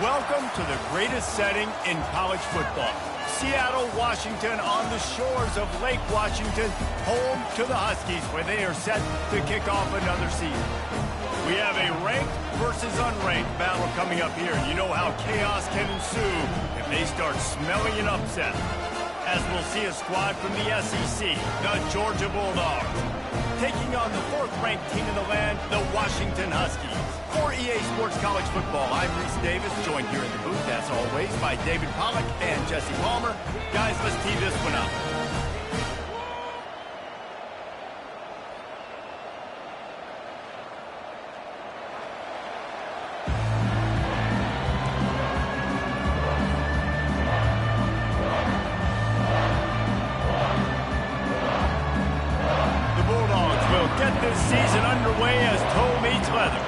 Welcome to the greatest setting in college football. Seattle, Washington, on the shores of Lake Washington, home to the Huskies, where they are set to kick off another season. We have a ranked versus unranked battle coming up here. You know how chaos can ensue if they start smelling an upset. As we'll see a squad from the SEC, the Georgia Bulldogs, taking on the fourth-ranked team in the land, the Washington Huskies. For EA Sports College Football, I'm Reese Davis, joined here in the booth, as always, by David Pollack and Jesse Palmer. Guys, let's tee this one up. The Bulldogs will get this season underway as toe meets leather.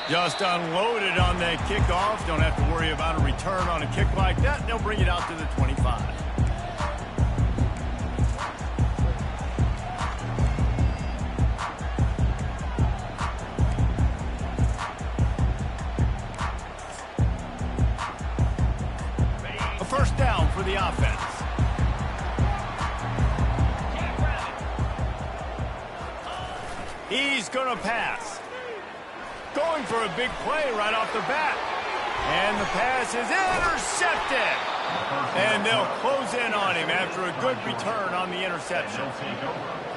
Just unloaded on that kickoff. Don't have to worry about a return on a kick like that. They'll bring it out to the 25. A first down for the offense. He's going to pass. Going for a big play right off the bat. And the pass is intercepted. And they'll close in on him after a good return on the interception.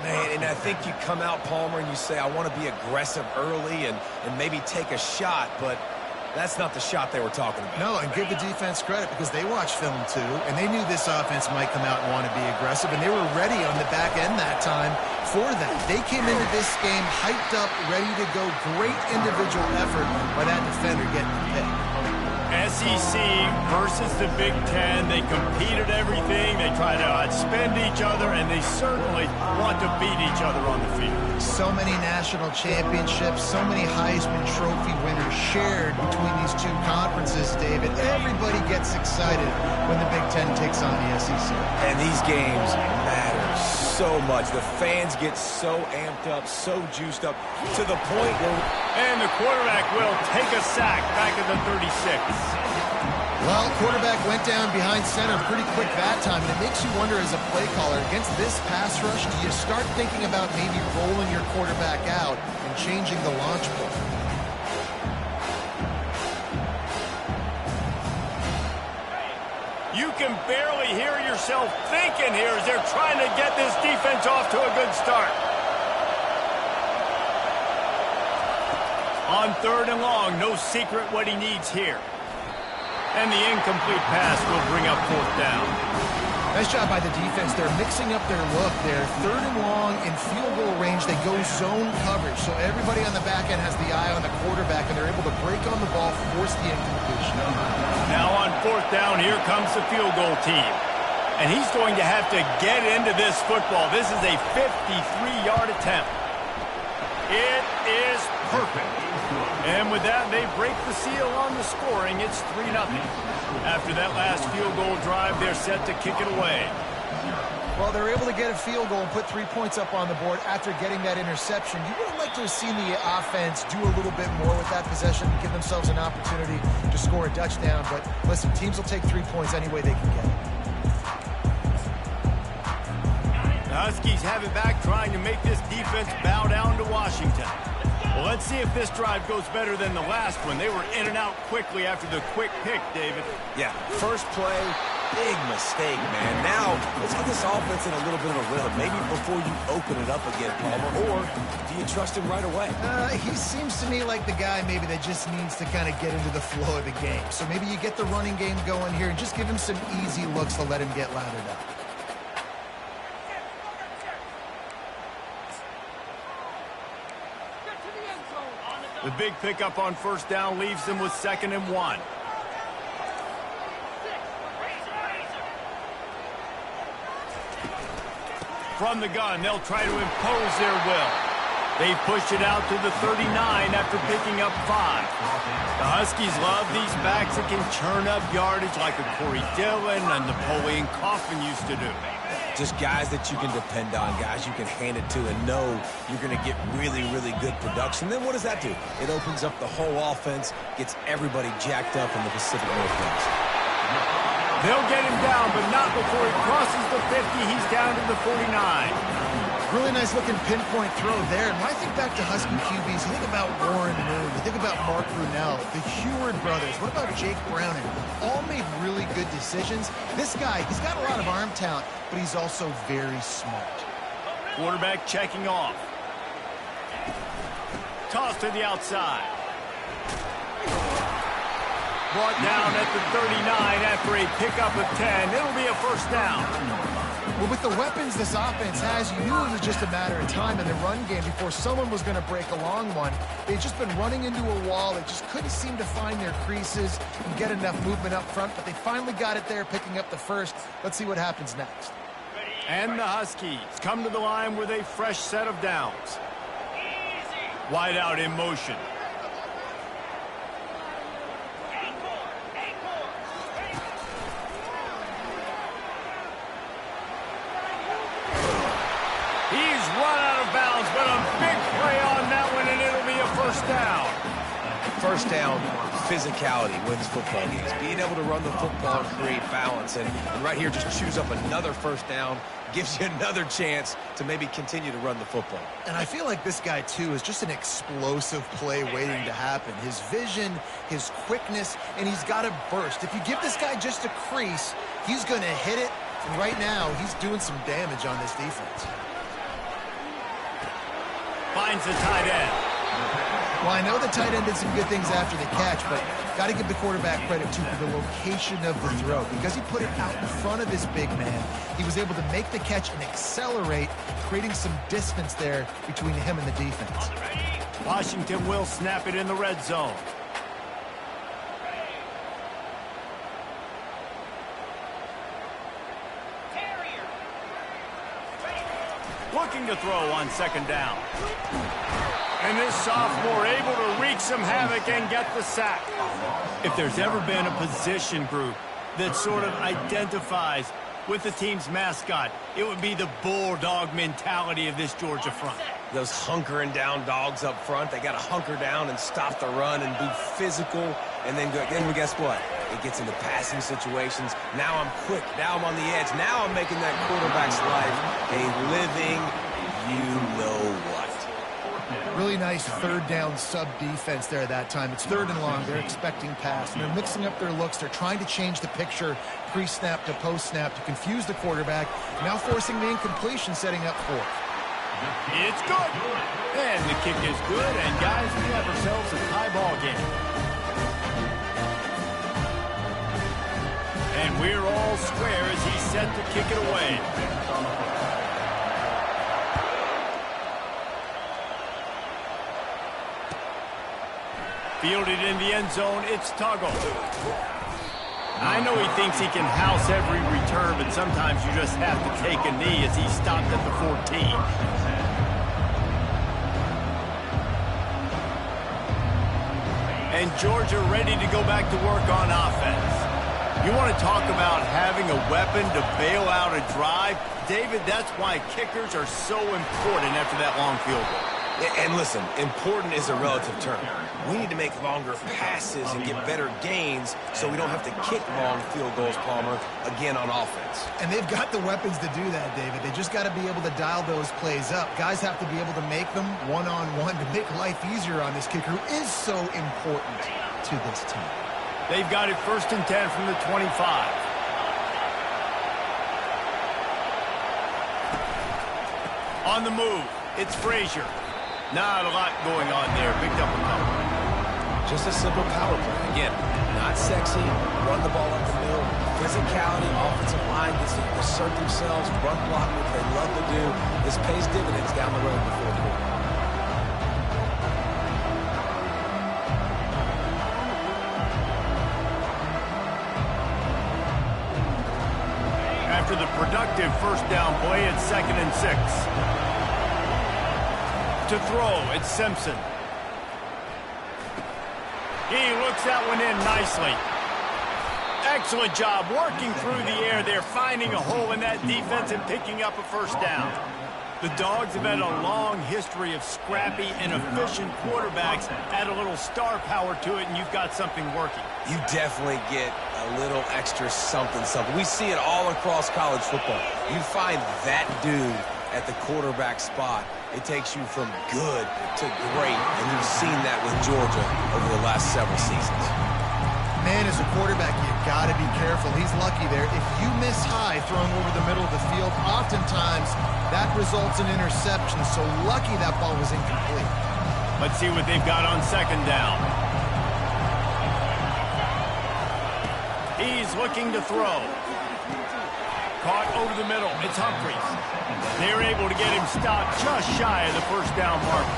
Man, and I think you come out, Palmer, and you say, I want to be aggressive early and maybe take a shot, but that's not the shot they were talking about. No, and give the defense credit because they watched film too, and they knew this offense might come out and want to be aggressive, and they were ready on the back end that time for that. They came into this game hyped up, ready to go. Great individual effort by that defender getting the pick. SEC versus the Big Ten. They compete at everything. They try to outspend each other, and they certainly want to beat each other on the field. So many national championships, so many Heisman Trophy winners shared between these two conferences, David. Everybody gets excited when the Big Ten takes on the SEC. And these games matter so much. The fans get so amped up, so juiced up, to the point where... And the quarterback will take a sack back at the 36. Well, quarterback went down behind center pretty quick that time, and it makes you wonder as a play caller, against this pass rush, do you start thinking about maybe rolling your quarterback out and changing the launch point? You can barely hear yourself thinking here as they're trying to get this defense off to a good start. On third and long, no secret what he needs here. And the incomplete pass will bring up fourth down. Nice job by the defense. They're mixing up their look. They're third and long in field goal range. They go zone coverage. So everybody on the back end has the eye on the quarterback, and they're able to break on the ball, force the incompletion. Now on fourth down, here comes the field goal team. And he's going to have to get into this football. This is a 53-yard attempt. It is perfect. And with that, they break the seal on the scoring. It's 3-0. After that last field goal drive, they're set to kick it away. Well, they're able to get a field goal and put 3 points up on the board after getting that interception. You would have liked to have seen the offense do a little bit more with that possession, give themselves an opportunity to score a touchdown. But listen, teams will take 3 points any way they can get it. The Huskies have it back, trying to make this defense bow down to Washington. Well, let's see if this drive goes better than the last one. They were in and out quickly after the quick pick, David. Yeah, first play, big mistake, man. Now, let's get this offense in a little bit of a rhythm. Maybe before you open it up again, Palmer, or do you trust him right away? He seems to me like the guy maybe that just needs to kind of get into the flow of the game. So maybe you get the running game going here and just give him some easy looks to let him get lathered up. The big pickup on first down leaves them with 2nd and 1. From the gun, they'll try to impose their will. They pushed it out to the 39 after picking up 5. The Huskies love these backs that can churn up yardage like a Corey Dillon and Napoleon Coffin used to do. Just guys that you can depend on, guys you can hand it to and know you're going to get really, really good production. Then what does that do? It opens up the whole offense, gets everybody jacked up in the Pacific Northwest. They'll get him down, but not before he crosses the 50. He's down to the 49. Really nice looking pinpoint throw there. And when I think back to Husky QBs, you think about Warren Moon, you think about Mark Brunell, the Heward brothers. What about Jake Browning? All made really good decisions. This guy, he's got a lot of arm talent, but he's also very smart. Quarterback checking off. Toss to the outside. Brought down at the 39 after a pickup of 10. It'll be a first down. Well, with the weapons this offense has, you knew it was just a matter of time in the run game before someone was going to break a long one. They'd just been running into a wall. They just couldn't seem to find their creases and get enough movement up front, but they finally got it there, picking up the first. Let's see what happens next. And the Huskies come to the line with a fresh set of downs. Wide out in motion. He's run out of bounds, but a big play on that one, and it'll be a first down. First down, physicality wins football games. Being able to run the football and create balance. And right here, just choose up another first down, gives you another chance to maybe continue to run the football. And I feel like this guy, too, is just an explosive play waiting to happen. His vision, his quickness, and he's got a burst. If you give this guy just a crease, he's going to hit it. And right now, he's doing some damage on this defense. Finds the tight end. Well, I know the tight end did some good things after the catch, but got to give the quarterback credit, too, for the location of the throw. Because he put it out in front of his big man, he was able to make the catch and accelerate, creating some distance there between him and the defense. Washington will snap it in the red zone. Looking to throw on second down. And this sophomore able to wreak some havoc and get the sack. If there's ever been a position group that sort of identifies with the team's mascot, it would be the bulldog mentality of this Georgia front. Those hunkering down dogs up front, they got to hunker down and stop the run and be physical. And then guess what? It gets into passing situations. Now I'm quick. Now I'm on the edge. Now I'm making that quarterback's life a living you-know-what. Really nice third down sub-defense there that time. It's third and long. They're expecting pass. And they're mixing up their looks. They're trying to change the picture pre-snap to post-snap to confuse the quarterback. Now forcing the incompletion, setting up fourth. It's good. And the kick is good. And, guys, we have ourselves a tie ball game. And we're all square as he's set to kick it away. Fielded in the end zone, it's Tuggle. I know he thinks he can house every return, but sometimes you just have to take a knee as he stopped at the 14. And Georgia ready to go back to work on offense. You want to talk about having a weapon to bail out a drive? David, that's why kickers are so important after that long field goal. And listen, important is a relative term. We need to make longer passes and get better gains so we don't have to kick long field goals, Palmer, again on offense. And they've got the weapons to do that, David. They just got to be able to dial those plays up. Guys have to be able to make them one-on-one to make life easier on this kicker, who is so important to this team. They've got it first and 10 from the 25. On the move, it's Frazier. Not a lot going on there. Picked up a couple. Just a simple power play. Again, not sexy. Run the ball up the middle. Physicality, offensive line gets to assert themselves, run block, what they love to do. This pays dividends down the road before the quarter. After the productive first down play, it's 2nd and 6. To To throw, it's Simpson. He looks that one in nicely. Excellent job working through the air there, finding a hole in that defense and picking up a first down. The Dogs have had a long history of scrappy and efficient quarterbacks. Add a little star power to it, and you've got something working. You definitely get a little extra something. We see it all across college football. You find that dude at the quarterback spot, it takes you from good to great, and you've seen that with Georgia over the last several seasons. Man, as a quarterback, you got to be careful. He's lucky there. If you miss high throwing over the middle of the field, oftentimes that results in interception. So lucky that ball was incomplete. Let's see what they've got on second down. He's looking to throw. Caught over the middle. It's Humphries. They're able to get him stopped just shy of the first down mark.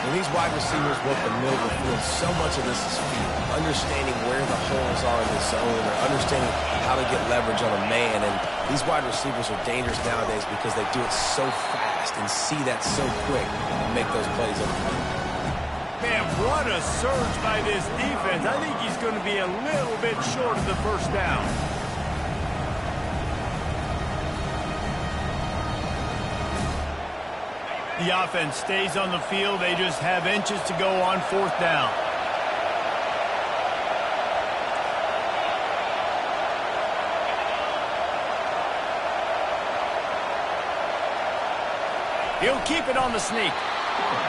When these wide receivers work the middle of the field, so much of this is feel. Understanding where the holes are in the zone, or understanding how to get leverage on a man. And these wide receivers are dangerous nowadays because they do it so fast and see that so quick and make those plays over the middle. Man, what a surge by this defense. I think he's going to be a little bit short of the first down. The offense stays on the field. They just have inches to go on fourth down. He'll keep it on the sneak.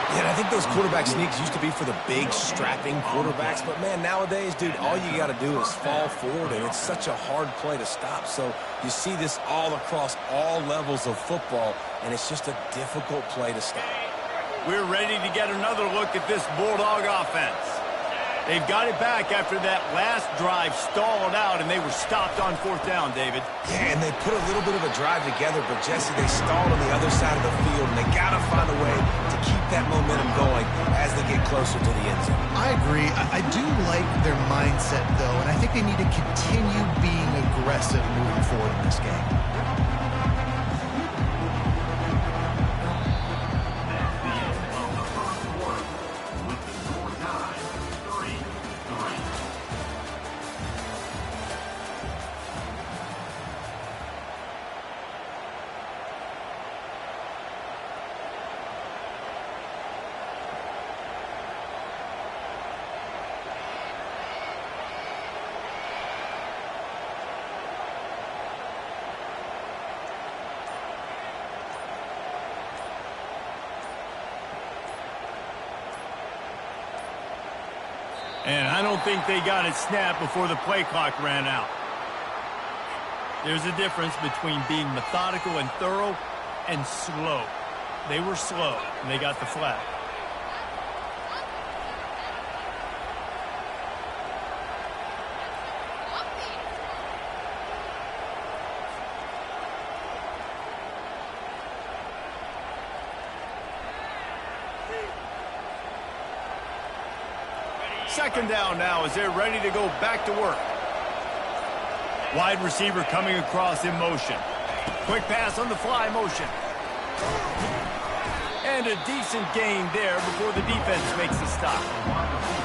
Yeah, and I think those quarterback sneaks used to be for the big, strapping quarterbacks. But, man, nowadays, dude, all you got to do is fall forward, and it's such a hard play to stop. So you see this all across all levels of football, and it's just a difficult play to stop. We're ready to get another look at this Bulldog offense. They've got it back after that last drive stalled out, and they were stopped on fourth down, David. Yeah, and they put a little bit of a drive together, but, Jesse, they stalled on the other side of the field, and they got to find a way to keep that momentum going as they get closer to the end zone. I agree. I do like their mindset, though, and I think they need to continue being aggressive moving forward in this game. And I don't think they got it snapped before the play clock ran out. There's a difference between being methodical and thorough and slow. They were slow, and they got the flag. Second down now as they're ready to go back to work. Wide receiver coming across in motion. Quick pass on the fly motion. And a decent gain there before the defense makes the stop.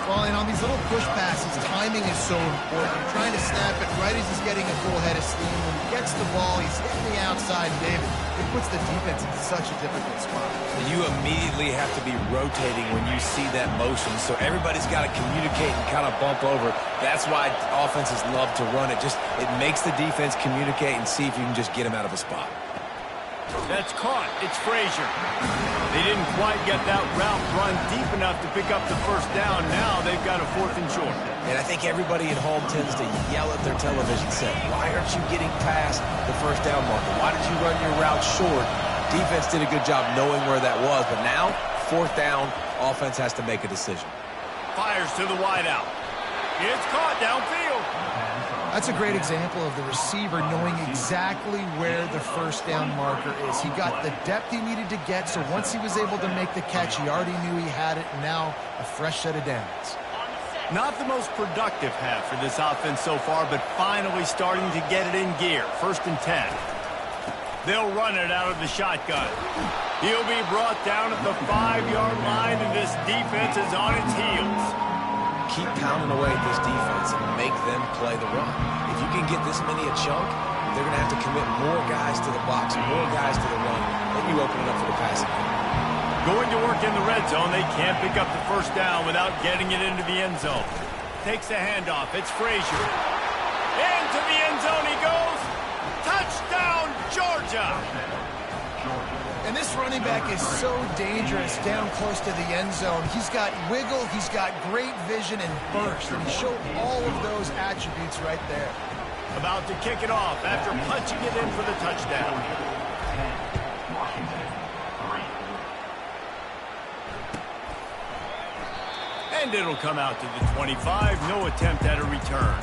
Well, and on these little push passes, timing is so important. You're trying to snap it right as he's getting a full head of steam. When he gets the ball, he's hitting the outside, David. It puts the defense in such a difficult spot. You immediately have to be rotating when you see that motion, so everybody's got to communicate and kind of bump over. That's why offenses love to run it. It makes the defense communicate and see if you can just get him out of a spot. That's caught. It's Frazier. They didn't quite get that route run deep enough to pick up the first down. Now they've got a fourth and short. And I think everybody at home tends to yell at their television set. Why aren't you getting past the first down marker? Why did you run your route short? Defense did a good job knowing where that was. But now, fourth down, offense has to make a decision. Fires to the wideout. It's caught downfield. That's a great example of the receiver knowing exactly where the first down marker is. He got the depth he needed to get, so once he was able to make the catch, he already knew he had it, and now a fresh set of downs. Not the most productive half for this offense so far, but finally starting to get it in gear. 1st and 10. They'll run it out of the shotgun. He'll be brought down at the 5-yard line, and this defense is on its heels. Keep pounding away at this defense and make them play the run. If you can get this many a chunk, they're going to have to commit more guys to the box, more guys to the run. Then you open it up for the passing game. Going to work in the red zone. They can't pick up the first down without getting it into the end zone. Takes the handoff. It's Frazier. Into the end zone he goes. Touchdown, Georgia! And this running back is so dangerous down close to the end zone. He's got wiggle, he's got great vision and burst, and he showed all of those attributes right there. About to kick it off after punching it in for the touchdown. And it'll come out to the 25. No attempt at a return.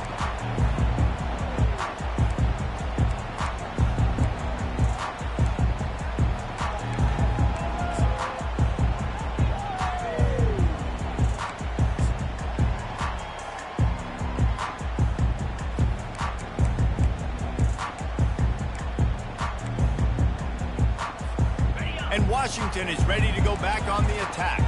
And Washington is ready to go back on the attack.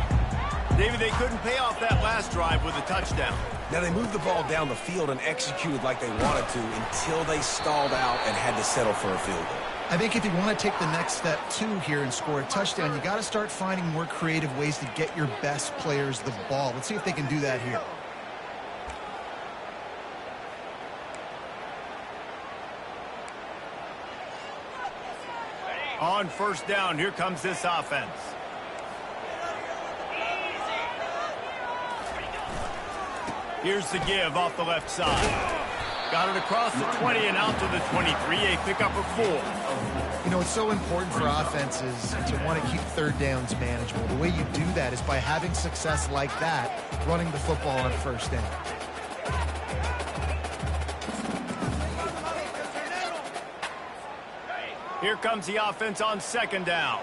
David, they couldn't pay off that last drive with a touchdown. Now, they moved the ball down the field and executed like they wanted to until they stalled out and had to settle for a field goal. I think if you want to take the next step, too, here and score a touchdown, you got to start finding more creative ways to get your best players the ball. Let's see if they can do that here. On first down, here comes this offense. Here's the give off the left side. Got it across the 20 and out to the 23, a pickup of 4. You know, it's so important for offenses to want to keep third downs manageable. The way you do that is by having success like that, running the football on first down. Here comes the offense on second down.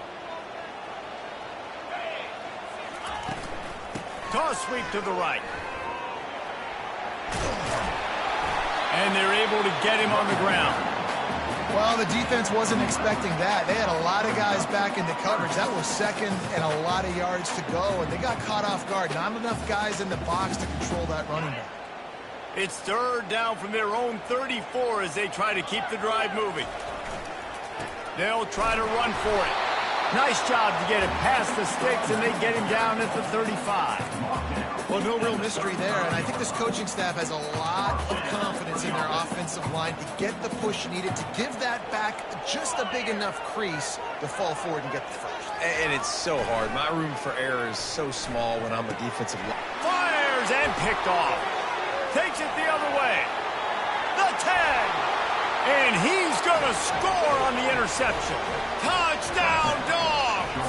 Toss sweep to the right. And they're able to get him on the ground. Well, the defense wasn't expecting that. They had a lot of guys back into coverage. That was second and a lot of yards to go, and they got caught off guard. Not enough guys in the box to control that running back. It's third down from their own 34 as they try to keep the drive moving. They'll try to run for it. Nice job to get it past the sticks, and they get him down at the 35. Well, no real mystery there, and I think this coaching staff has a lot of confidence in their offensive line to get the push needed to give that back just a big enough crease to fall forward and get the first. And it's so hard. My room for error is so small when I'm a defensive line. Fires and picked off. Takes it the other way. The 10. And he's going to score on the interception. Touchdown, Dogs!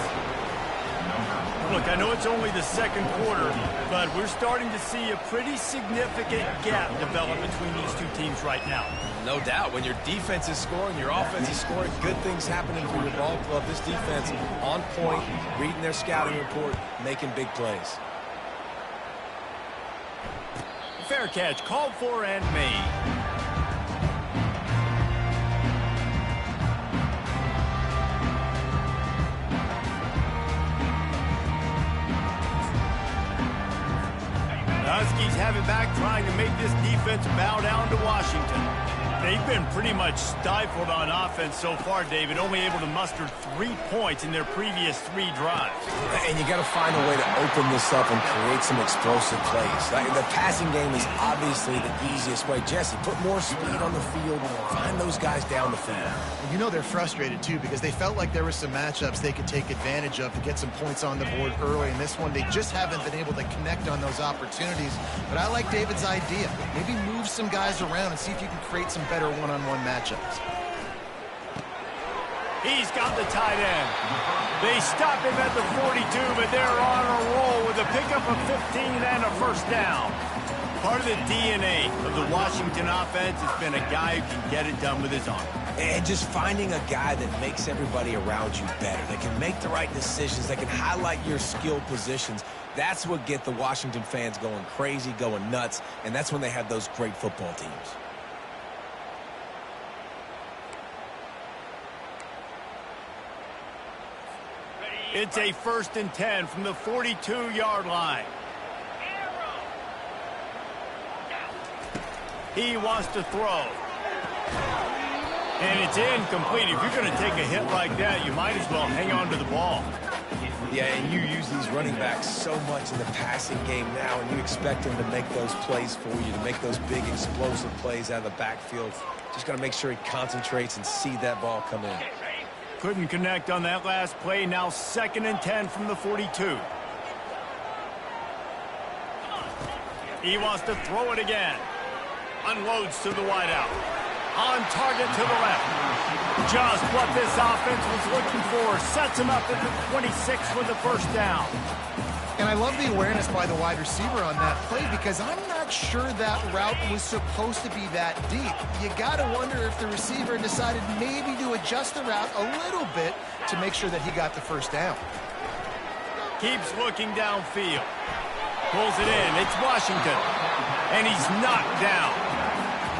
Look, I know it's only the second quarter, but we're starting to see a pretty significant gap develop between these two teams right now. No doubt. When your defense is scoring, your offense is scoring, good things happening for your ball club. This defense on point, reading their scouting report, making big plays. Fair catch, called for and made. Huskies have it back, trying to make this defense bow down to Washington. They've been pretty much stifled on offense so far, David, only able to muster 3 points in their previous 3 drives. And you got to find a way to open this up and create some explosive plays. The passing game is obviously the easiest way. Jesse, put more speed on the field, find those guys down the field. You know they're frustrated, too, because they felt like there were some matchups they could take advantage of to get some points on the board early. In this one, they just haven't been able to connect on those opportunities. But I like David's idea. Maybe move some guys around and see if you can create some better one-on-one matchups. He's got the tight end. They stop him at the 42, but they're on a roll with a pickup of 15 and a first down. Part of the DNA of the Washington offense has been a guy who can get it done with his arm. And just finding a guy that makes everybody around you better, that can make the right decisions, that can highlight your skill positions. That's what get the Washington fans going crazy, going nuts, and that's when they have those great football teams. It's a 1st and 10 from the 42-yard line. He wants to throw. And it's incomplete. If you're going to take a hit like that, you might as well hang on to the ball. Yeah, and you use these running backs so much in the passing game now, and you expect them to make those plays for you, to make those big explosive plays out of the backfield. Just got to make sure he concentrates and see that ball come in. Couldn't connect on that last play. Now 2nd and 10 from the 42. He wants to throw it again. Unloads to the wideout. On target to the left. Just what this offense was looking for. Sets him up at the 26 for the 1st down. And I love the awareness by the wide receiver on that play because I'm not sure that route was supposed to be that deep. You got to wonder if the receiver decided maybe to adjust the route a little bit to make sure that he got the 1st down. Keeps looking downfield. Pulls it in. It's Washington. And he's knocked down.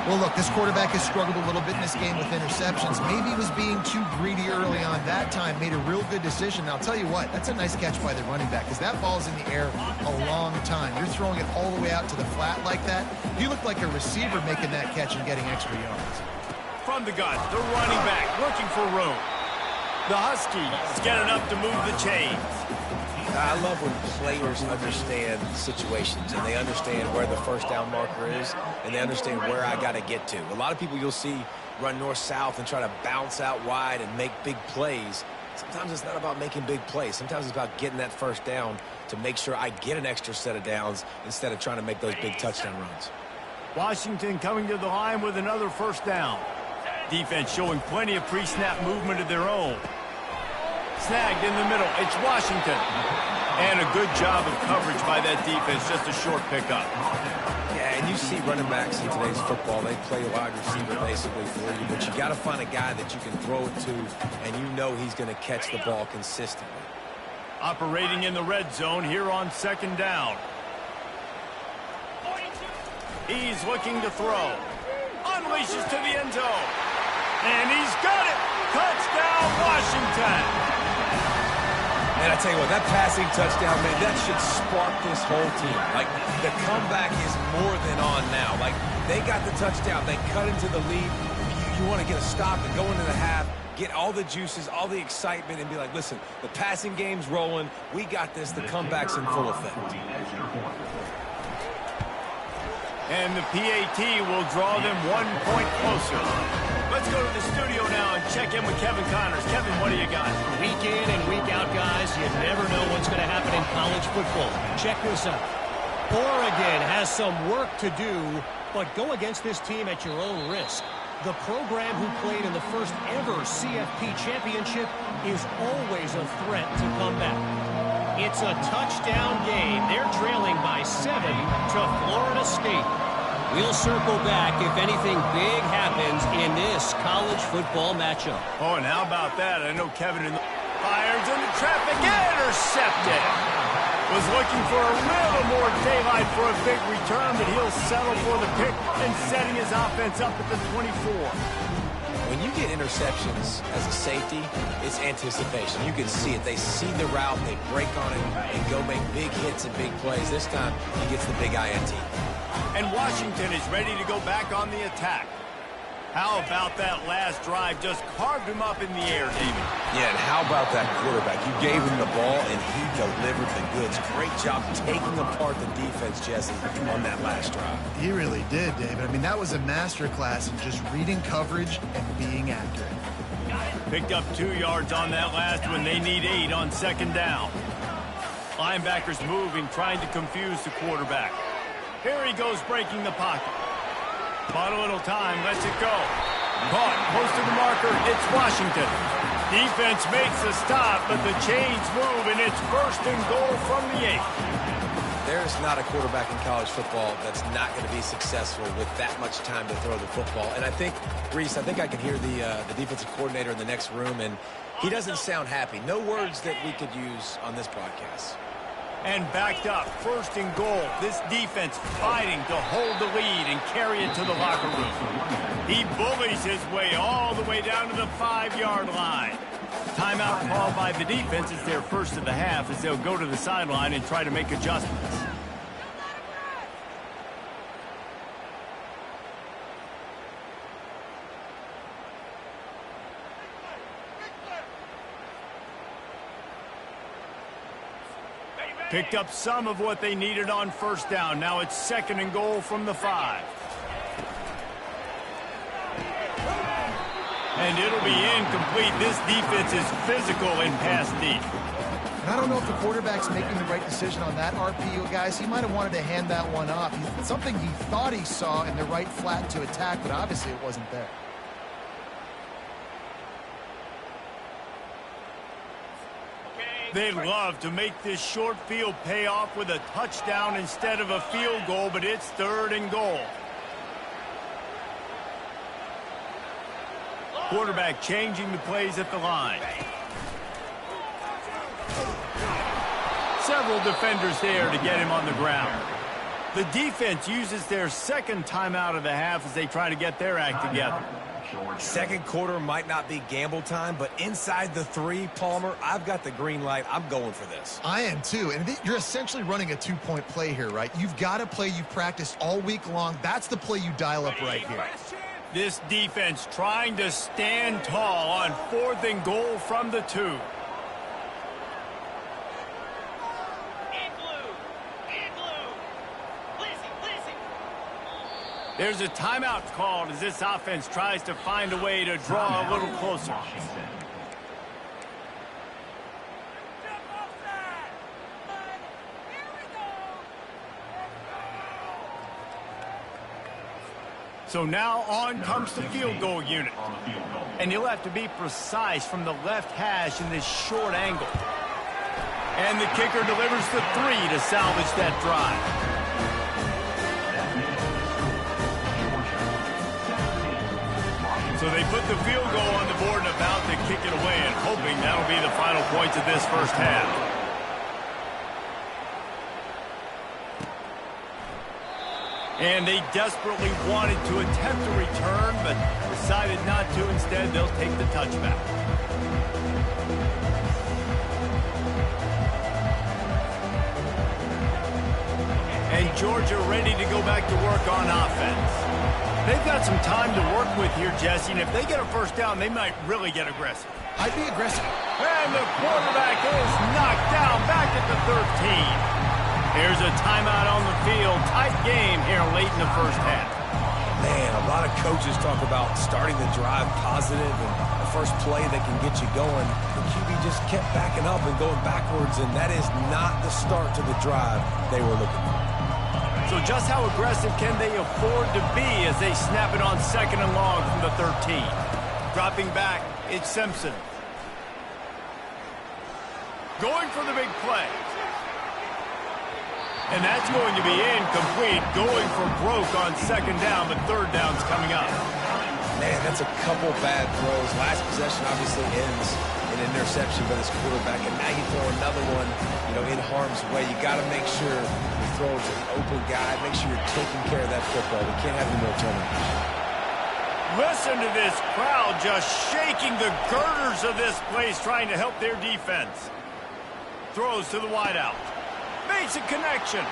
Well, look, this quarterback has struggled a little bit in this game with interceptions. Maybe he was being too greedy early on that time, made a real good decision. Now, I'll tell you what, that's a nice catch by the running back because that ball's in the air a long time. You're throwing it all the way out to the flat like that. You look like a receiver making that catch and getting extra yards. From the gun, the running back looking for room. The Huskies get enough to move the chains. I love when players understand situations and they understand where the 1st down marker is and they understand where I got to get to. A lot of people you'll see run north-south and try to bounce out wide and make big plays. Sometimes it's not about making big plays. Sometimes it's about getting that 1st down to make sure I get an extra set of downs instead of trying to make those big touchdown runs. Washington coming to the line with another 1st down. Defense showing plenty of pre-snap movement of their own. Snagged in the middle. It's Washington. And a good job of coverage by that defense. Just a short pickup. Yeah, and you see running backs in today's football. They play wide receiver basically for you. But you got to find a guy that you can throw it to, and you know he's going to catch the ball consistently. Operating in the red zone here on 2nd down. He's looking to throw. Unleashes to the end zone. And he's got it. Touchdown, Washington. And I tell you what, that passing touchdown, man, that should spark this whole team. Like, the comeback is more than on now. Like, they got the touchdown. They cut into the lead. You want to get a stop and go into the half, get all the juices, all the excitement, and be like, listen, the passing game's rolling. We got this. The comeback's in full effect. And the PAT will draw them 1 point closer. Let's go to the studio now and check in with Kevin Connors. Kevin, what do you got? Week in and week out, guys, you never know what's going to happen in college football. Check this out. Oregon has some work to do, but go against this team at your own risk. The program who played in the first ever CFP championship is always a threat to come back. It's a touchdown game. They're trailing by 7 to Florida State. We'll circle back if anything big happens in this college football matchup. Oh, and how about that? I know Kevin in the fires into traffic. Intercepted. Was looking for a little more daylight for a big return, but he'll settle for the pick and setting his offense up at the 24. When you get interceptions as a safety, it's anticipation. You can see it. They see the route, they break on it, and go make big hits and big plays. This time, he gets the big INT. And Washington is ready to go back on the attack. How about that last drive? Just carved him up in the air, David. Yeah, and how about that quarterback? You gave him the ball, and he delivered the goods. Great job taking apart the defense, Jesse, on that last drive. He really did, David. I mean, that was a masterclass in just reading coverage and being accurate. Picked up 2 yards on that last one. They need 8 on 2nd down. Linebackers moving, trying to confuse the quarterback. Here he goes, breaking the pocket. Bought a little time, lets it go. Caught, close to the marker, it's Washington. Defense makes the stop, but the chains move, and it's 1st and goal from the 8. There's not a quarterback in college football that's not going to be successful with that much time to throw the football. And I think, Reese, I can hear the defensive coordinator in the next room, and he doesn't sound happy. No words that we could use on this broadcast. And backed up, 1st and goal. This defense fighting to hold the lead and carry it to the locker room. He bullies his way all the way down to the 5-yard line. timeout called by the defense. It's their first of the half as they'll go to the sideline and try to make adjustments. Picked up some of what they needed on first down. Now it's 2nd and goal from the 5. And it'll be incomplete. This defense is physical in pass deep. And I don't know if the quarterback's making the right decision on that RPO, guys. He might have wanted to hand that one off. Something he thought he saw in the right flat to attack, but obviously it wasn't there. They'd love to make this short field pay off with a touchdown instead of a field goal, but it's 3rd and goal. Quarterback changing the plays at the line. Several defenders there to get him on the ground. The defense uses their 2nd timeout of the half as they try to get their act together. Second quarter might not be gamble time, but inside the 3, Palmer, I've got the green light. I'm going for this. I am too, and you're essentially running a 2-point play here, right? You've got a play you've practiced all week long. That's the play you dial up right here. This defense trying to stand tall on 4th and goal from the 2. There's a timeout called as this offense tries to find a way to draw a little closer. So now on comes the field goal unit. And you'll have to be precise from the left hash in this short angle. And the kicker delivers the 3 to salvage that drive. So they put the field goal on the board and about to kick it away and hoping that'll be the final points of this first half. And they desperately wanted to attempt a return, but decided not to. Instead, they'll take the touchback. And Georgia ready to go back to work on offense. They've got some time to work with here, Jesse, and if they get a first down, they might really get aggressive. I'd be aggressive. And the quarterback is knocked down back at the 13. Here's a timeout on the field. Tight game here late in the first half. Man, a lot of coaches talk about starting the drive positive and the first play that can get you going. The QB just kept backing up and going backwards, and that is not the start to the drive they were looking for. So just how aggressive can they afford to be as they snap it on 2nd and long from the 13? Dropping back, it's Simpson. Going for the big play. And that's going to be incomplete. Going for broke on 2nd down, but 3rd down's coming up. Man, that's a couple bad throws. Last possession obviously ends in an interception by this quarterback, and now you throw another one, in harm's way. You got to make sure you throw it to the open guy. Make sure you're taking care of that football. We can't have any more turnovers. Listen to this crowd just shaking the girders of this place, trying to help their defense. Throws to the wideout. Makes a connection.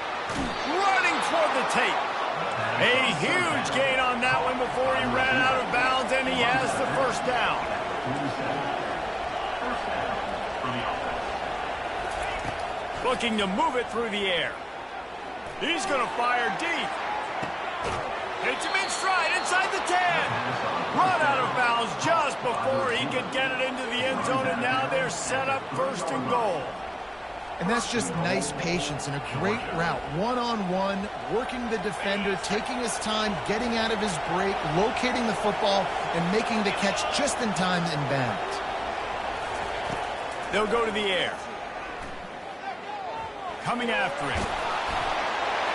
Running toward the tape. A huge gain on that one before he ran out of bounds, and he has the first down. Looking to move it through the air. He's going to fire deep. Hits him in stride inside the 10. Run out of bounds just before he could get it into the end zone, and now they're set up 1st and goal. And that's just nice patience and a great route. One-on-one, working the defender, taking his time, getting out of his break, locating the football, and making the catch just in time in bounds. They'll go to the air. Coming after him.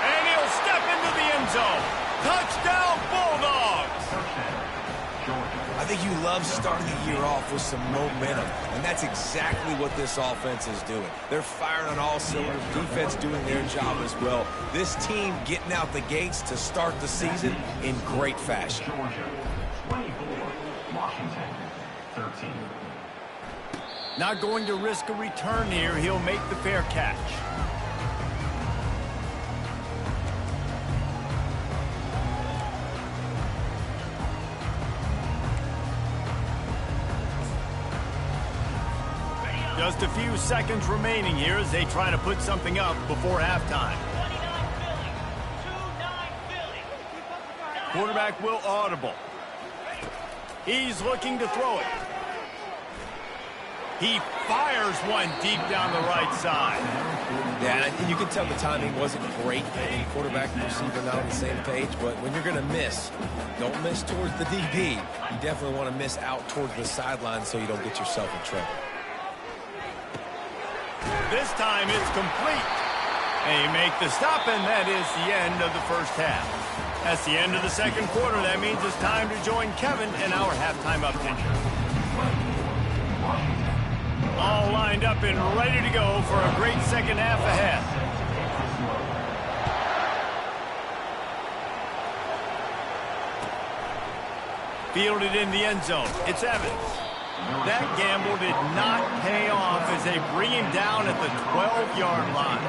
And he'll step into the end zone. Touchdown, Bulldogs! I think you love starting the year off with some momentum, and that's exactly what this offense is doing. They're firing on all cylinders, defense doing their job as well. This team getting out the gates to start the season in great fashion. Georgia, 24, Washington, 13. Not going to risk a return here. He'll make the fair catch. Just a few seconds remaining here as they try to put something up before halftime. Quarterback will audible. He's looking to throw it. He fires one deep down the right side. Yeah, and you can tell the timing wasn't great. The quarterback and receiver not on the same page, but when you're going to miss, don't miss towards the DB. You definitely want to miss out towards the sideline so you don't get yourself in trouble. This time it's complete. They make the stop, and that is the end of the first half. That's the end of the second quarter. That means it's time to join Kevin in our halftime update. All lined up and ready to go for a great second half ahead. Fielded in the end zone. It's Evans. That gamble did not pay off as they bring him down at the 12-yard line.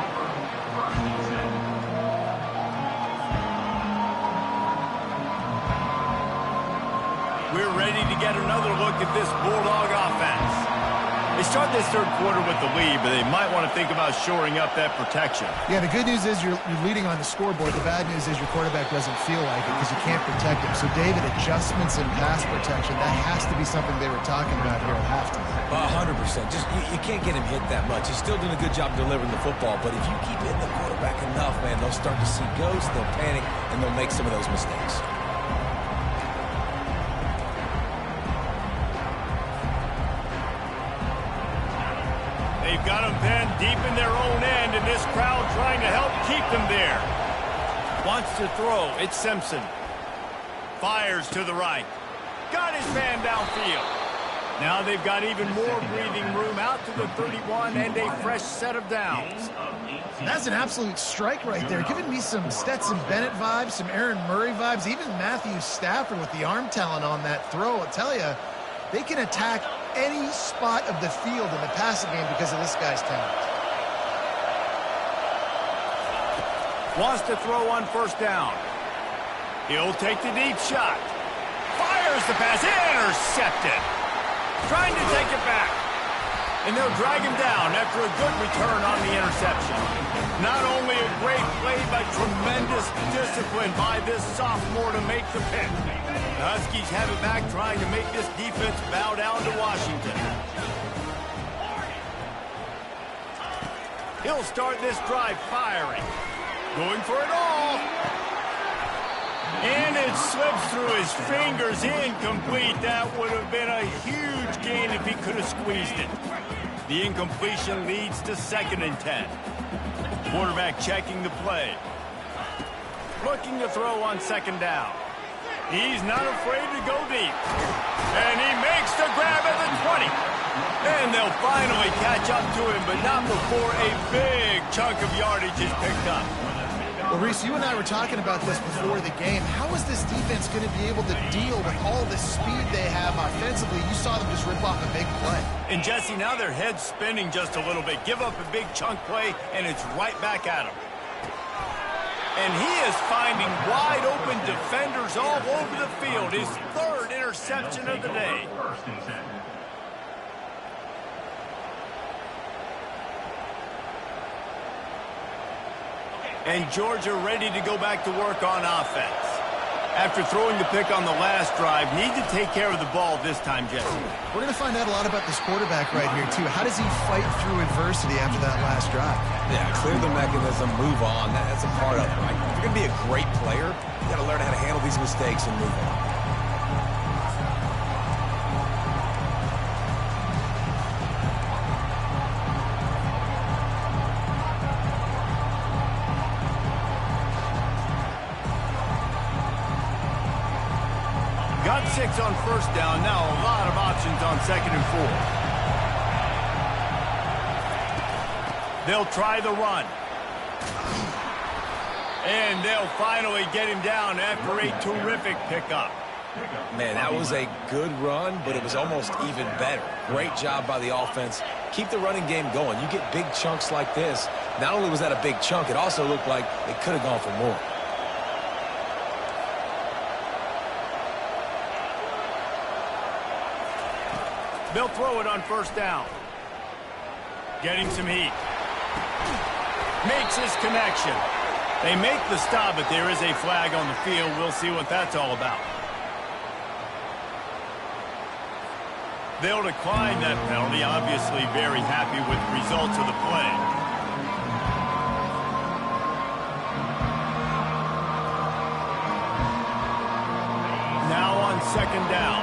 We're ready to get another look at this Bulldog offense. They start this third quarter with the lead, but they might want to think about shoring up that protection. Yeah, the good news is you're leading on the scoreboard. The bad news is your quarterback doesn't feel like it because you can't protect him. So, David, adjustments in pass protection, that has to be something they were talking about here at halftime. 100%. Just you can't get him hit that much. He's still doing a good job delivering the football, but if you keep hitting the quarterback enough, man, they'll start to see ghosts, they'll panic, and they'll make some of those mistakes. They've got them pinned deep in their own end, and this crowd trying to help keep them there. Wants to throw. It's Simpson. Fires to the right. Got his man downfield. Now they've got even more breathing room out to the 31 and a fresh set of downs. That's an absolute strike right there. Giving me some Stetson Bennett vibes, some Aaron Murray vibes, even Matthew Stafford with the arm talent on that throw. I'll tell you, they can attack any spot of the field in the passing game because of this guy's talent. Wants to throw on first down. He'll take the deep shot. Fires the pass. Intercepted. Trying to take it back. And they'll drag him down after a good return on the interception. Not only a great play, but tremendous discipline by this sophomore to make the pick. The Huskies have it back, trying to make this defense bow down to Washington. He'll start this drive firing. Going for it all. And it slips through his fingers. Incomplete. That would have been a huge gain if he could have squeezed it. The incompletion leads to 2nd and 10. Quarterback checking the play. Looking to throw on 2nd down. He's not afraid to go deep. And he makes the grab at the 20. And they'll finally catch up to him, but not before a big chunk of yardage is picked up. Well, Reese, you and I were talking about this before the game. How is this defense going to be able to deal with all the speed they have offensively? You saw them just rip off a big play. And, Jesse, now their head's spinning just a little bit. Give up a big chunk play, and it's right back at them. And he is finding wide-open defenders all over the field. His 3rd interception of the day. And Georgia ready to go back to work on offense. After throwing the pick on the last drive, need to take care of the ball this time, Jesse. We're going to find out a lot about this quarterback right here, too. How does he fight through adversity after that last drive? Yeah, clear the mechanism, move on. That's a part of it, right? If you're going to be a great player, you got to learn how to handle these mistakes and move on. Got 6 on first down. Now a lot of options on 2nd and 4. They'll try the run. And they'll finally get him down after a terrific pickup. Man, that was a good run, but it was almost even better. Great job by the offense. Keep the running game going. You get big chunks like this. Not only was that a big chunk, it also looked like it could have gone for more. They'll throw it on first down. Getting some heat. Makes his connection. They make the stop, but there is a flag on the field. We'll see what that's all about. They'll decline that penalty. Obviously very happy with the results of the play. Now on second down.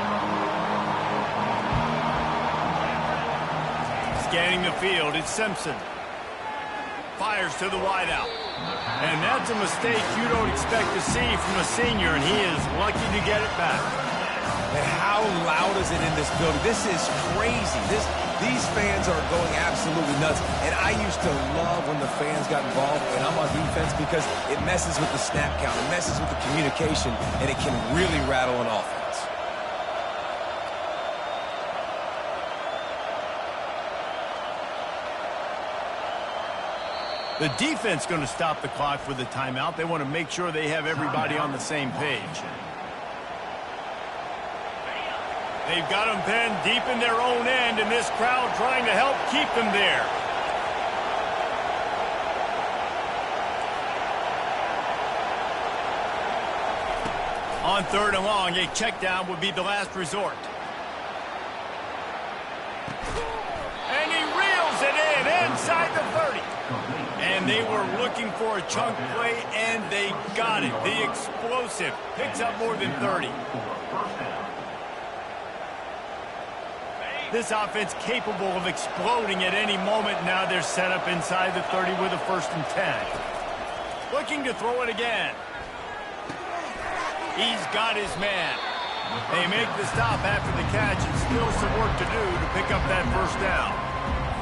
Scanning the field, it's Simpson. Fires to the wideout. And that's a mistake you don't expect to see from a senior, and he is lucky to get it back. And how loud is it in this building? This is crazy. These fans are going absolutely nuts. And I used to love when the fans got involved, and I'm on defense, because it messes with the snap count. It messes with the communication, and it can really rattle an offense. The defense going to stop the clock with a timeout. They want to make sure they have everybody on the same page. They've got them pinned deep in their own end, and this crowd trying to help keep them there. On third and long, a check down would be the last resort. And he reels it in inside the 30. And they were looking for a chunk play, and they got it. The explosive picks up more than 30. This offense capable of exploding at any moment. Now they're set up inside the 30 with a 1st and 10. Looking to throw it again. He's got his man. They make the stop after the catch, and still some work to do to pick up that 1st down.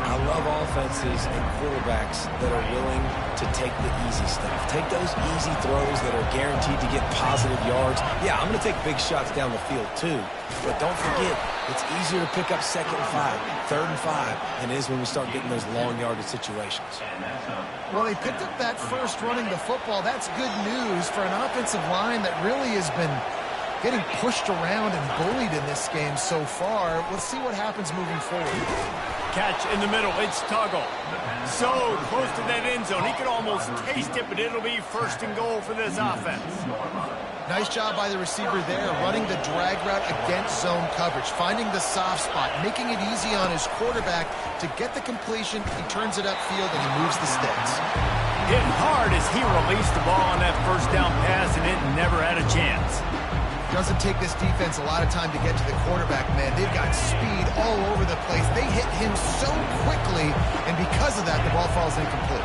I love offenses and quarterbacks that are willing to take the easy stuff. Take those easy throws that are guaranteed to get positive yards. Yeah, I'm going to take big shots down the field too. But don't forget, it's easier to pick up 2nd and 5, 3rd and 5 than it is when we start getting those long yardage situations. Well, they picked up that first running the football. That's good news for an offensive line that really has been getting pushed around and bullied in this game so far. Let's see what happens moving forward. Catch in the middle. It's Tuggle. So close to that end zone. He could almost taste it, but it'll be 1st and goal for this offense. Nice job by the receiver there, running the drag route against zone coverage, finding the soft spot, making it easy on his quarterback to get the completion. He turns it upfield, and he moves the sticks. Hit hard as he released the ball on that 1st down pass, and it never had a chance. Doesn't take this defense a lot of time to get to the quarterback, man. They've got speed all over the place. They hit him so quickly, and because of that, the ball falls incomplete.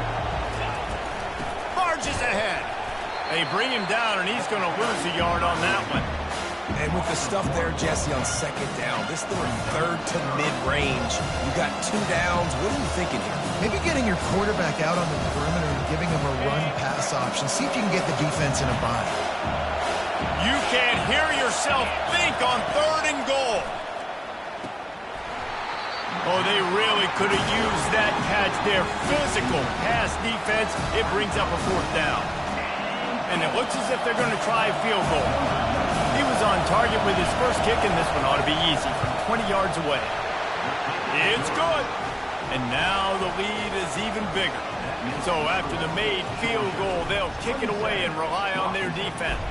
Barges ahead. They bring him down, and he's going to lose a yard on that one. And with the stuff there, Jesse, on 2nd down, this thing 3rd to mid-range. You got 2 downs. What are you thinking here? Maybe getting your quarterback out on the perimeter and giving him a run-pass option. See if you can get the defense in a bind. You can't hear yourself think on 3rd and goal. Oh, they really could have used that catch there. Physical pass defense. It brings up a 4th down. And it looks as if they're going to try a field goal. He was on target with his first kick, and this one ought to be easy from 20 yards away. It's good. And now the lead is even bigger. So after the made field goal, they'll kick it away and rely on their defense.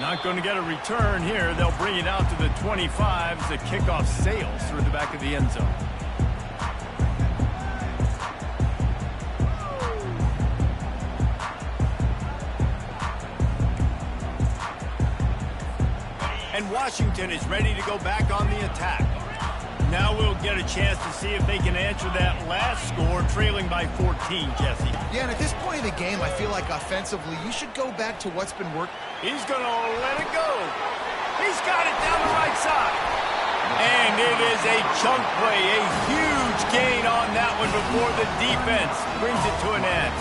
Not going to get a return here. They'll bring it out to the 25 as the kickoff sails through the back of the end zone. And Washington is ready to go back on the attack. Now we'll get a chance to see if they can answer that last score, trailing by 14, Jesse. Yeah, and at this point in the game, I feel like offensively, you should go back to what's been working. He's going to let it go. He's got it down the right side. And it is a chunk play, a huge gain on that one before the defense brings it to an end.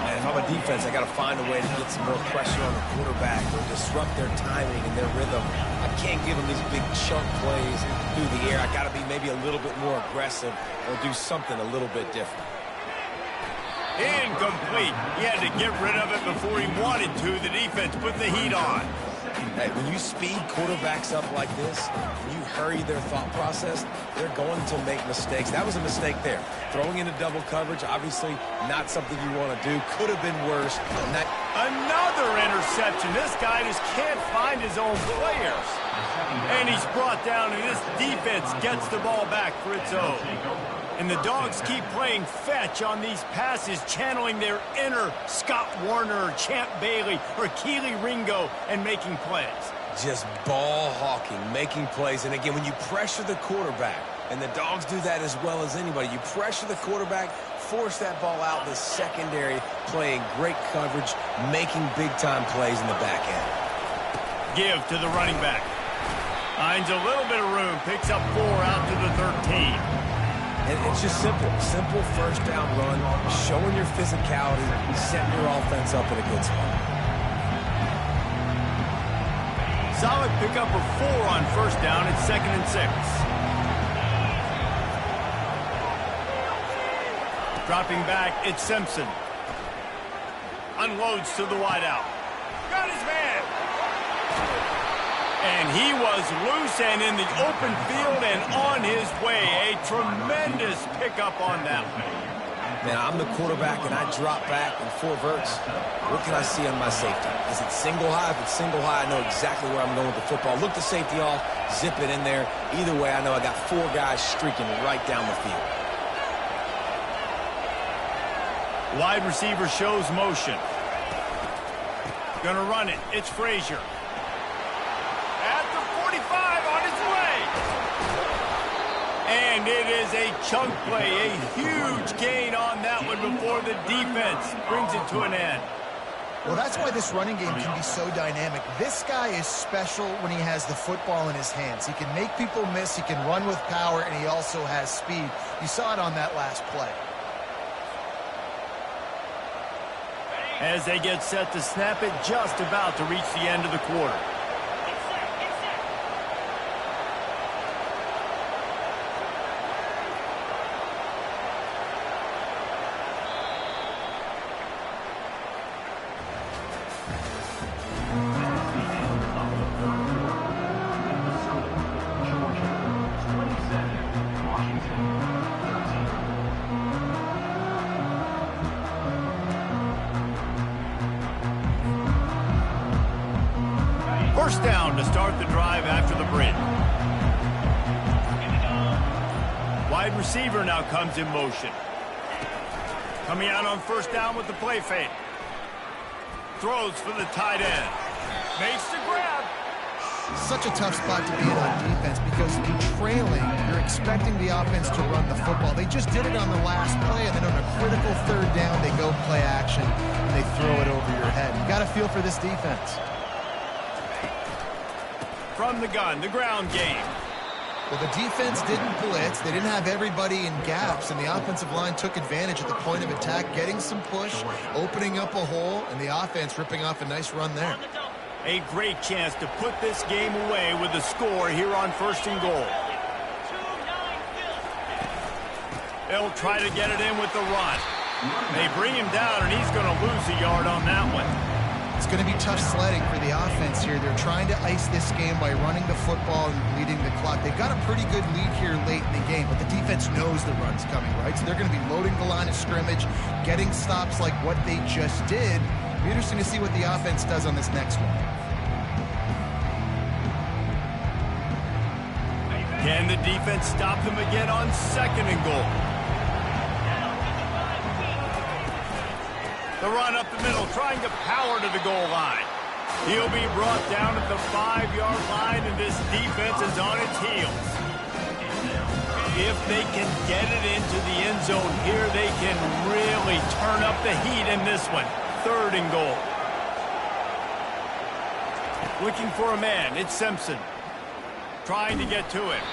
And I'm a defense, I got to find a way to get some more pressure on the quarterback or disrupt their timing and their rhythm. I can't give them these big chunk plays through the air. I got to be maybe a little bit more aggressive or do something a little bit different. Incomplete. He had to get rid of it before he wanted to. The defense put the heat on. Hey, when you speed quarterbacks up like this, you hurry their thought process, they're going to make mistakes. That was a mistake there. Throwing into double coverage, obviously not something you want to do. Could have been worse. Another interception. This guy just can't find his own players. And he's brought down, and this defense gets the ball back for its own. And the Dogs keep playing fetch on these passes, channeling their inner Scott Warner, Champ Bailey, or Keely Ringo, and making plays. Just ball hawking, making plays. And again, when you pressure the quarterback, and the Dogs do that as well as anybody, you pressure the quarterback, force that ball out in the secondary, playing great coverage, making big-time plays in the back end. Give to the running back. Finds a little bit of room, picks up 4 out to the 13. And it's just simple first down run, showing your physicality, setting your offense up in a good spot. Solid pickup of 4 on first down. It's 2nd and 6. Dropping back, it's Simpson. Unloads to the wideout. Got his man. And he was loose and in the open field and on his way. A tremendous pickup on that one. Man, I'm the quarterback and I drop back in 4 verts. What can I see on my safety? Is it single high? If it's single high, I know exactly where I'm going with the football. Look the safety off, zip it in there. Either way, I know I got 4 guys streaking right down the field. Wide receiver shows motion. Gonna run it. It's Frazier. And it is a chunk play, a huge gain on that one before the defense brings it to an end. Well, that's why this running game can be so dynamic. This guy is special when he has the football in his hands. He can make people miss, he can run with power, and he also has speed. You saw it on that last play. As they get set to snap it, just about to reach the end of the quarter. First down to start the drive after the break. Wide receiver now comes in motion. Coming out on first down with the play fake. Throws for the tight end. Makes the grab. Such a tough spot to be in on defense because in trailing, you're expecting the offense to run the football. They just did it on the last play, and then on a critical third down, they go play action, and they throw it over your head. You got to feel for this defense. From the gun, the ground game. Well, the defense didn't blitz. They didn't have everybody in gaps, and the offensive line took advantage at the point of attack, getting some push, opening up a hole, and the offense ripping off a nice run there. A great chance to put this game away with a score here on 1st and goal. They'll try to get it in with the run. They bring him down, and he's going to lose a yard on that one. It's going to be tough sledding for the offense here. They're trying to ice this game by running the football and bleeding the clock. They've got a pretty good lead here late in the game, but the defense knows the run's coming, right? So they're going to be loading the line of scrimmage, getting stops like what they just did. It'll be interesting to see what the offense does on this next one. Can the defense stop them again on 2nd and goal? The run up the middle, trying to power to the goal line. He'll be brought down at the 5-yard line, and this defense is on its heels. If they can get it into the end zone here, they can really turn up the heat in this one. 3rd and goal. Looking for a man, it's Simpson. Trying to get to him.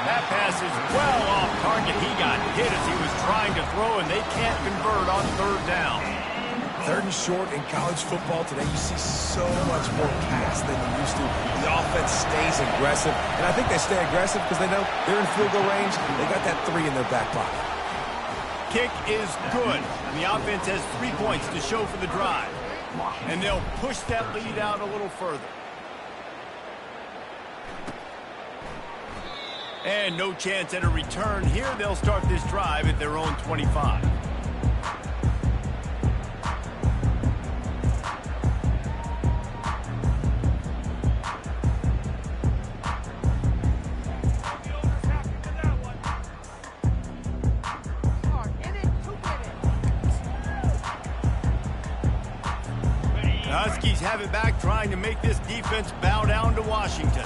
That pass is well off target. He got hit as he was trying to throw, and they can't convert on 3rd down. 3rd and short in college football today, you see so much more pass than you used to. The offense stays aggressive, and I think they stay aggressive because they know they're in field goal range. They got that 3 in their back pocket. Kick is good, and the offense has 3 points to show for the drive. And they'll push that lead out a little further. And no chance at a return here. They'll start this drive at their own 25. Huskies have it back, trying to make this defense bow down to Washington.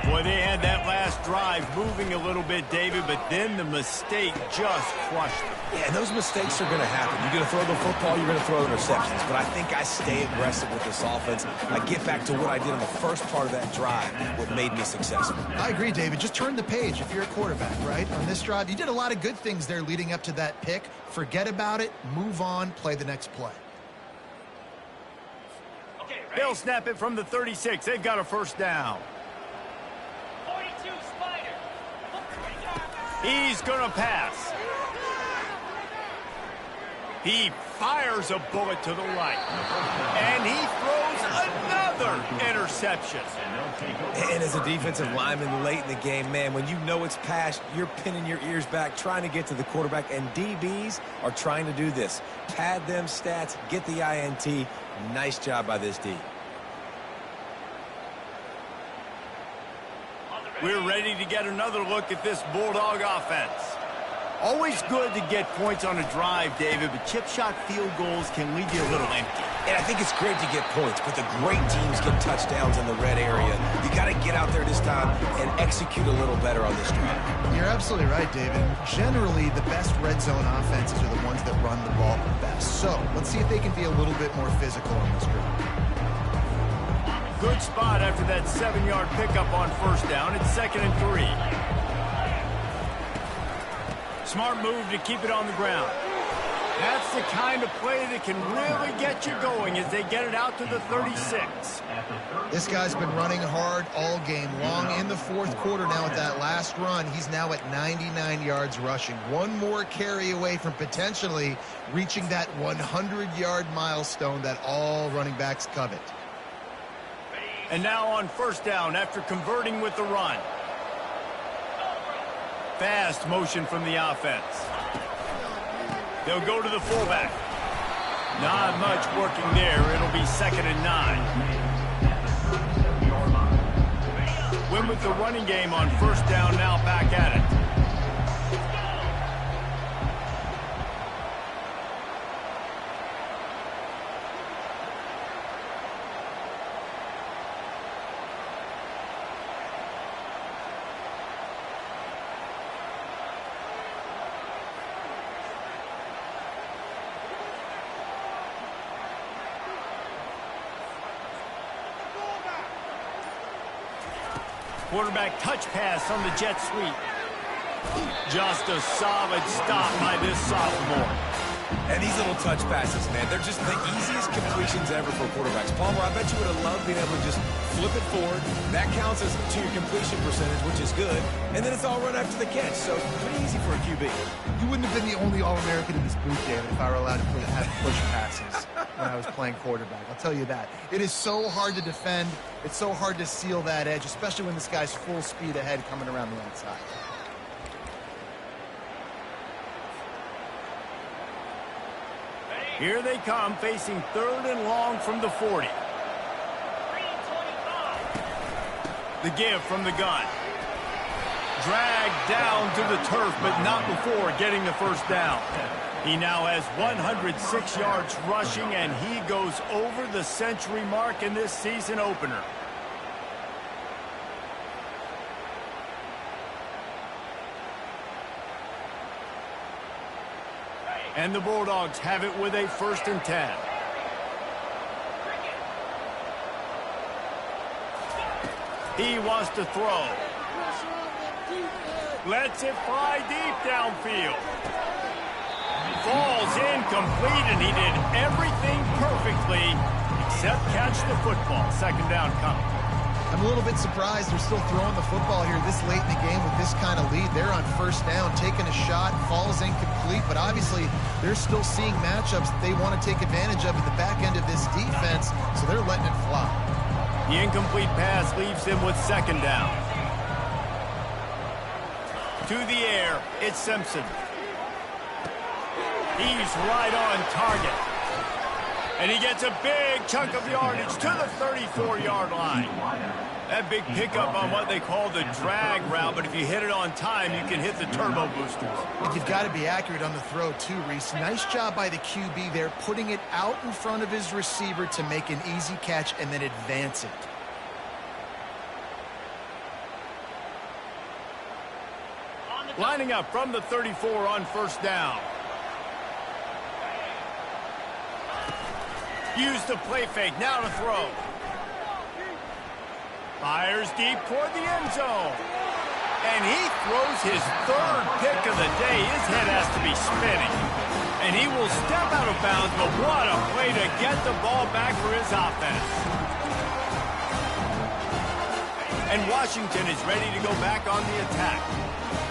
Boy, they had that last drive moving a little bit, David, but then the mistake just crushed them. Yeah, and those mistakes are going to happen. You're going to throw the football, you're going to throw interceptions. But I think I stay aggressive with this offense. I get back to what I did in the first part of that drive, what made me successful. I agree, David. Just turn the page if you're a quarterback, right? On this drive, you did a lot of good things there leading up to that pick. Forget about it, move on, play the next play. They'll snap it from the 36. They've got a first down. 42 Spider. He's going to pass. He fires a bullet to the right. And he throws another interception. And as a defensive lineman late in the game, man, when you know it's passed, you're pinning your ears back, trying to get to the quarterback. And DBs are trying to do this. Pad them stats, get the INT. Nice job by this D. We're ready to get another look at this Bulldog offense. Always good to get points on a drive, David, but chip shot field goals can leave you a little empty. And I think it's great to get points, but the great teams get touchdowns in the red area. You got to get out there this time and execute a little better on this drive. You're absolutely right, David. Generally, the best red zone offenses are the ones that run the ball the best. So let's see if they can be a little bit more physical on this drive. Good spot after that 7-yard pickup on first down. It's 2nd and 3. Smart move to keep it on the ground. That's the kind of play that can really get you going as they get it out to the 36. This guy's been running hard all game long. In the 4th quarter now with that last run, he's now at 99 yards rushing. One more carry away from potentially reaching that 100-yard milestone that all running backs covet. And now on first down after converting with the run. Fast motion from the offense. They'll go to the fullback. Not much working there. It'll be 2nd and 9. Win with the running game on first down, now back at it. Quarterback touch pass on the jet sweep. Just a solid stop by this sophomore. And these little touch passes, man, they're just the easiest completions ever for quarterbacks. Palmer, I bet you would have loved being able to just flip it forward. That counts as to your completion percentage, which is good. And then it's all run after the catch, so pretty easy for a QB. You wouldn't have been the only All-American in this booth, David, if I were allowed to have push passes when I was playing quarterback. I'll tell you that. It is so hard to defend. It's so hard to seal that edge, especially when this guy's full speed ahead coming around the outside. Here they come, facing 3rd and long from the 40. The give from the gun. Dragged down to the turf, but not before getting the first down. He now has 106 yards rushing, and he goes over the century mark in this season opener. And the Bulldogs have it with a 1st and 10. He wants to throw. Lets it fly deep downfield. falls incomplete, and he did everything perfectly except catch the football. Second down coming. I'm a little bit surprised they're still throwing the football here this late in the game with this kind of lead. They're on first down, taking a shot, falls incomplete, but obviously they're still seeing matchups that they want to take advantage of at the back end of this defense, so they're letting it fly. The incomplete pass leaves them with second down. To the air, it's Simpson. He's right on target. And he gets a big chunk of yardage to the 34-yard line. That big pickup on what they call the drag route, but if you hit it on time, you can hit the turbo boosters. And you've got to be accurate on the throw too, Reese. Nice job by the QB there, putting it out in front of his receiver to make an easy catch and then advance it. Lining up from the 34 on first down. Use the play fake, now to throw. Fires deep toward the end zone. And he throws his third pick of the day. His head has to be spinning. And he will step out of bounds, but what a play to get the ball back for his offense. And Washington is ready to go back on the attack.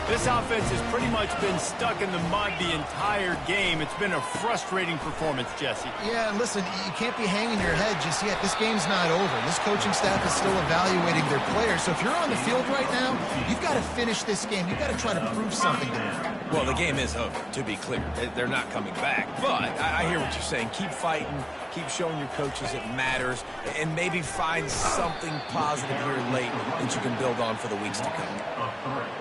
This offense has pretty much been stuck in the mud the entire game. It's been a frustrating performance, Jesse. Yeah, and listen, you can't be hanging your head just yet. This game's not over. This coaching staff is still evaluating their players. So if you're on the field right now, you've got to finish this game. You've got to try to prove something to them. Well, the game is over, to be clear. They're not coming back. But I hear what you're saying. Keep fighting. Keep showing your coaches it matters. And maybe find something positive here late that you can build on for the weeks to come.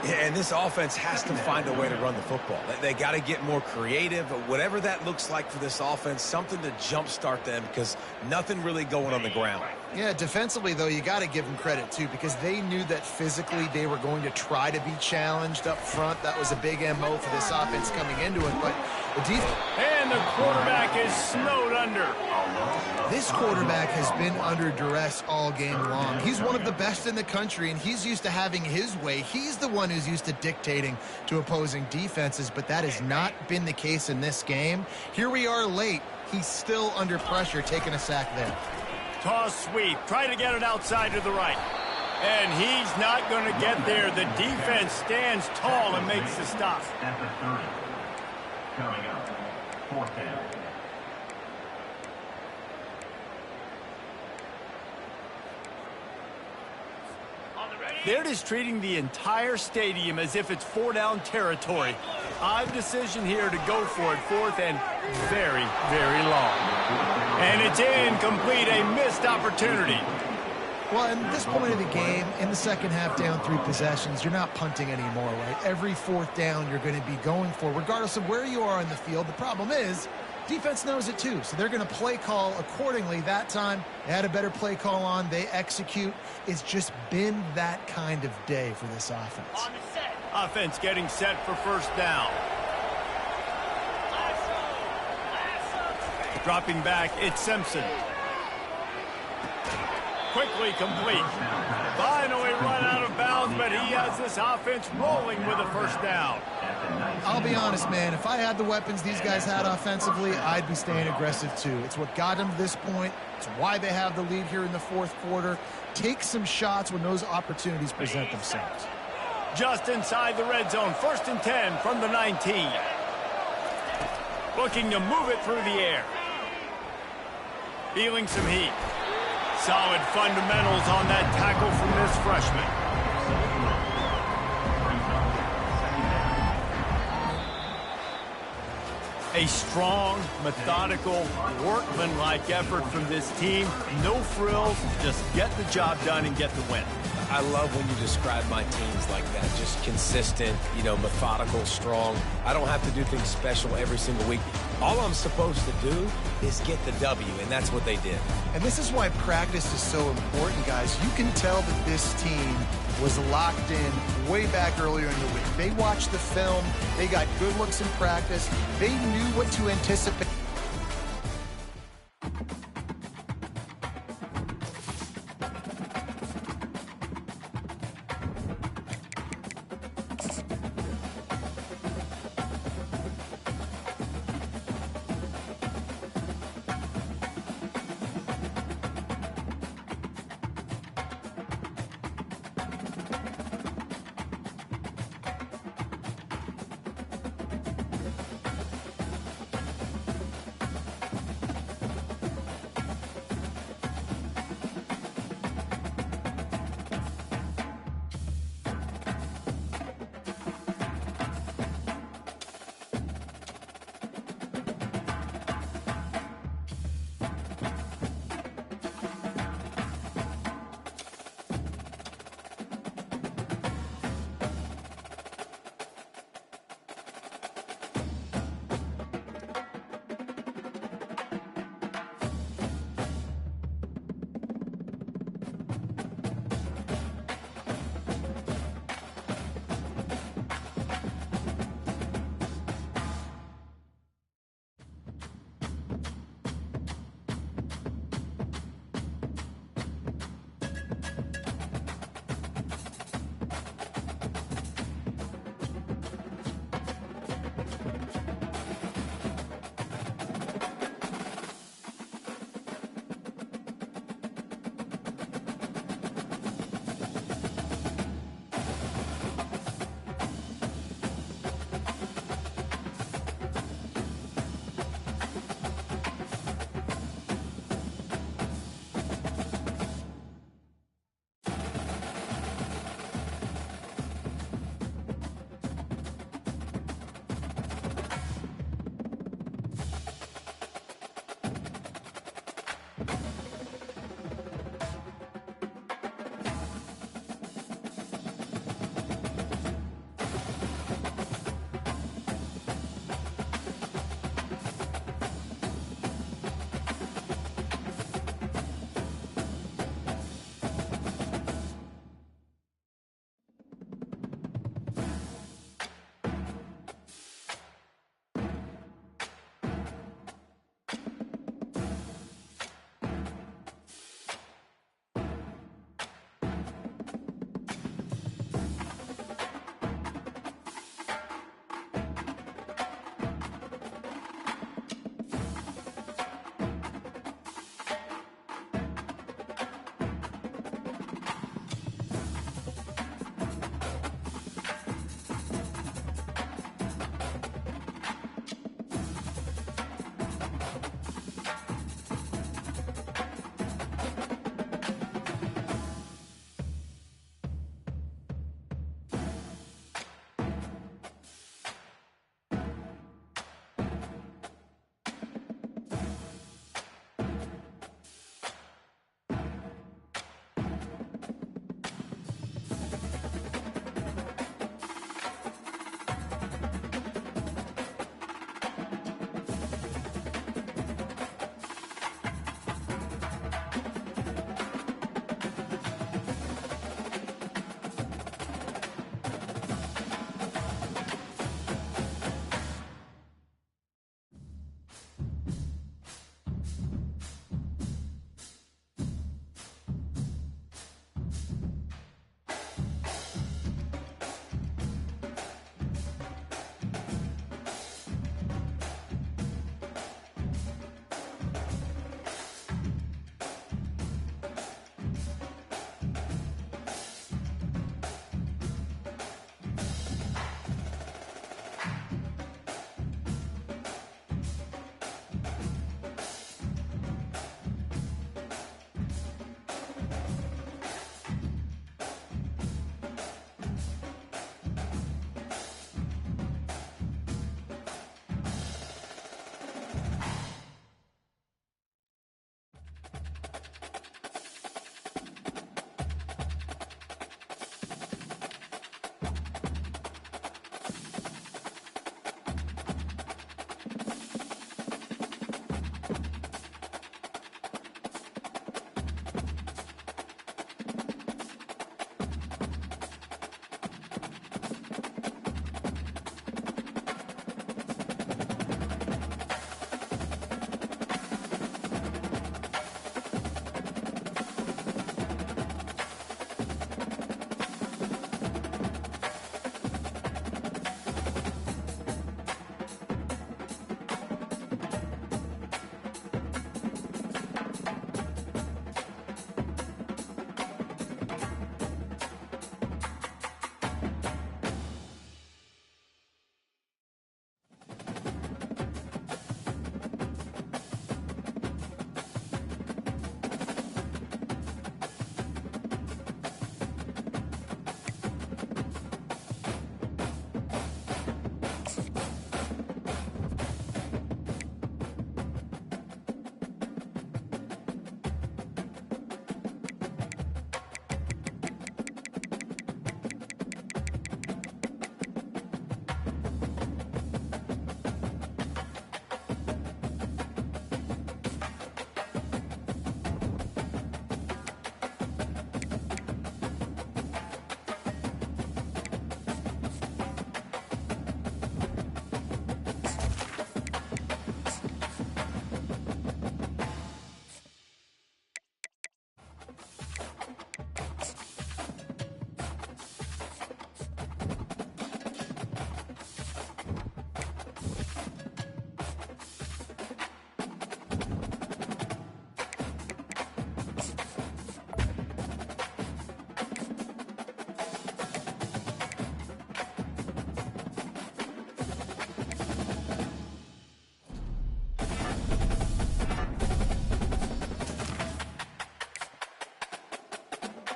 And this offense has to find a way to run the football. They got to get more creative. Whatever that looks like for this offense, something to jumpstart them because nothing really going on the ground. Yeah, defensively, though, you got to give them credit, too, because they knew that physically they were going to try to be challenged up front. That was a big MO for this offense coming into it. But the defense... And the quarterback is snowed under. This quarterback has been under duress all game long. He's one of the best in the country, and he's used to having his way. He's the one who's used to dictating to opposing defenses, but that has not been the case in this game. Here we are late. He's still under pressure, taking a sack there. Toss sweep. Try to get it outside to the right. And he's not going to get there. The defense stands tall and makes the stop. At the 30. Coming up, fourth down. They're just treating the entire stadium as if it's four-down territory. Odd decision here to go for it, fourth and very, very long. And it's incomplete, a missed opportunity. Well, at this point of the game, in the second half, down 3 possessions, you're not punting anymore, right? Every fourth down you're going to be going for, regardless of where you are on the field. The problem is, defense knows it too, so they're going to play call accordingly. That time, they had a better play call on. They execute. It's just been that kind of day for this offense. On the set. Offense getting set for first down. Dropping back, it's Simpson. Quickly complete. Finally run out of bounds, but he has this offense rolling with a first down. I'll be honest, man. If I had the weapons these guys had offensively, I'd be staying aggressive too. It's what got them to this point. It's why they have the lead here in the fourth quarter. Take some shots when those opportunities present themselves. Just inside the red zone. First and 10 from the 19. Looking to move it through the air. Feeling some heat. Solid fundamentals on that tackle from this freshman. A strong, methodical, workmanlike effort from this team. No frills, just get the job done and get the win. I love when you describe my teams like that. Just consistent, methodical, strong. I don't have to do things special every single week. All I'm supposed to do is get the W, and that's what they did. And this is why practice is so important, guys. You can tell that this team was locked in way back earlier in the week. They watched the film. They got good looks in practice. They knew what to anticipate.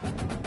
it.